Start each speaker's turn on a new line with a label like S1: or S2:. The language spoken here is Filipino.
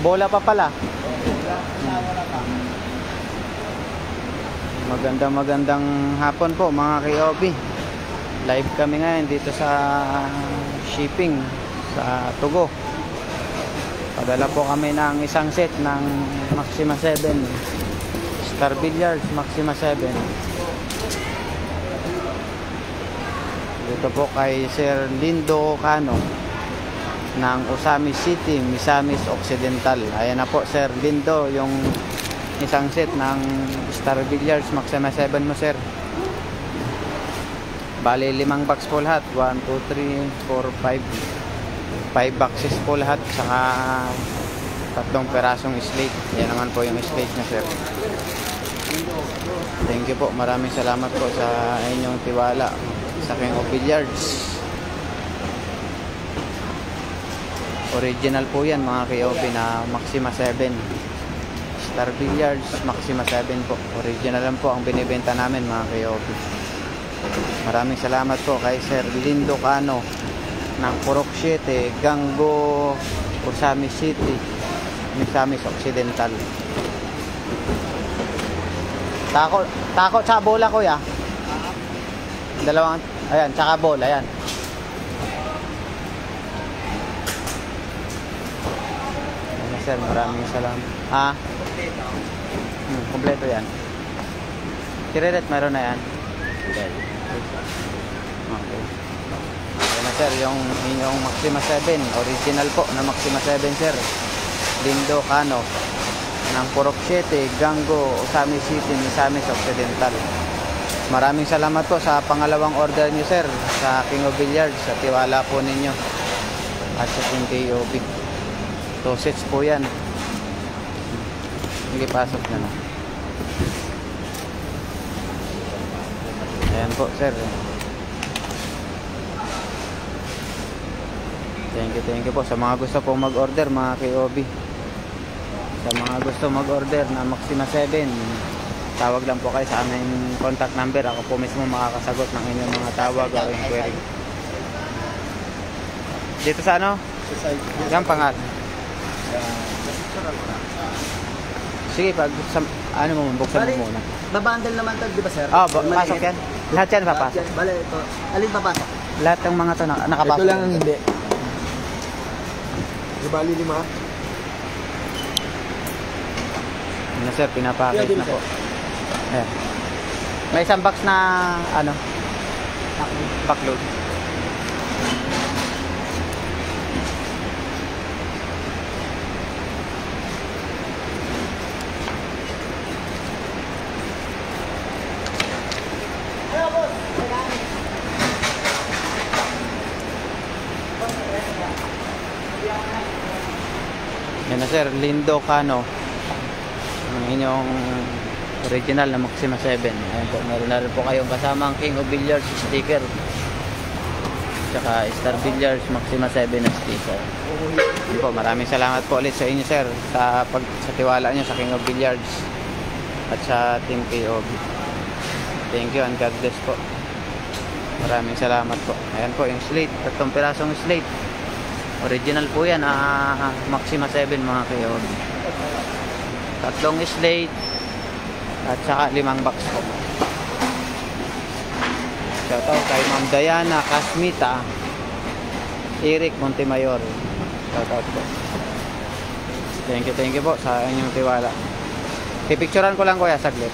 S1: Bola pa pala.
S2: Wala pa.
S1: Magandang hapon po mga K-OB. Live kami ngayon dito sa shipping sa Tugo. Padala po kami ng isang set ng Maxima 7 Star Billiards Maxima 7. Dito po kay Sir Lindo Cano ng Osamis City, Misamis Occidental. Ayan na po Sir Lindo, yung isang set ng Star Billiards Maxima 7 mo sir. Bali 5 box po lahat, 1, 2, 3, 4, 5 boxes po lahat, saka 3 perasong slate. Yan naman po yung slate na sir. Thank you po, maraming salamat po sa inyong tiwala sa King of Billiards. Original po yan mga K-OB na Maxima 7 Star Billiards Maxima 7 po. Original lang po ang binibenta namin mga K-OB. Maraming salamat po kay Sir Lindo Cano ng Purok 7, Gango, Osamis City, Misamis Occidental. Tako sa bola kuya. Dalawang, ayan, tsaka bola, ayan. Ayan sir, maraming salamat. Ha? Kompleto yan. Kiriret, meron na yan. Okay. Ayan na sir, yung inyong Maxima 7. Original po na Maxima 7 sir. Lindo Cano ng Purok 7, Gango, Osamis City, Misamis Occidental. Maraming salamat po sa pangalawang order nyo sir sa King of Billiards, sa tiwala po ninyo at sa Team K-OB. 2 sets po yan. Sige, pasok na na. Ayan po sir. Thank you po sa mga gusto pong mag-order mga K-OB. Sa mga gusto mag-order na Maxima 7, tawag lang po kayo sa aming contact number. Ako po mismo makakasagot ng inyong mga tawag o inquiry. Dito sa ano? Yan pangalan. Sige, pag ano mo, buksan mo muna.
S2: Babandal naman to, di ba sir?
S1: Pasok yan. Lahat yan papasok.
S2: Bale, ito. Alin papasok?
S1: Lahat ng mga to nakapasok.
S2: Ito lang ang hindi. Di bali 5?
S1: Ano sir, pinapackage na po. Ayan. May isang box na ano, backload. Yan na sir, Lindo Cano ang inyong original na Maxima 7. Ayan po, meron na rin po kayong kasamang King of Billiards sticker, tsaka Star Billiards Maxima 7 na sticker. Ayan po, maraming salamat po ulit sa inyo sir sa tiwala nyo sa King of Billiards at sa Team K-OB. Thank you and God bless po. Maraming salamat po. Ayan po yung slate, 3 pirasong slate. Original po yan, Maxima 7 mga K-OB. 3 slate at saka 5 box po. Shoutout kay Ma'am Diana Casmita, Eric Montemayor. Shoutout po. Thank you po sa inyong tiwala. Pipicturean ko lang kuya saglit.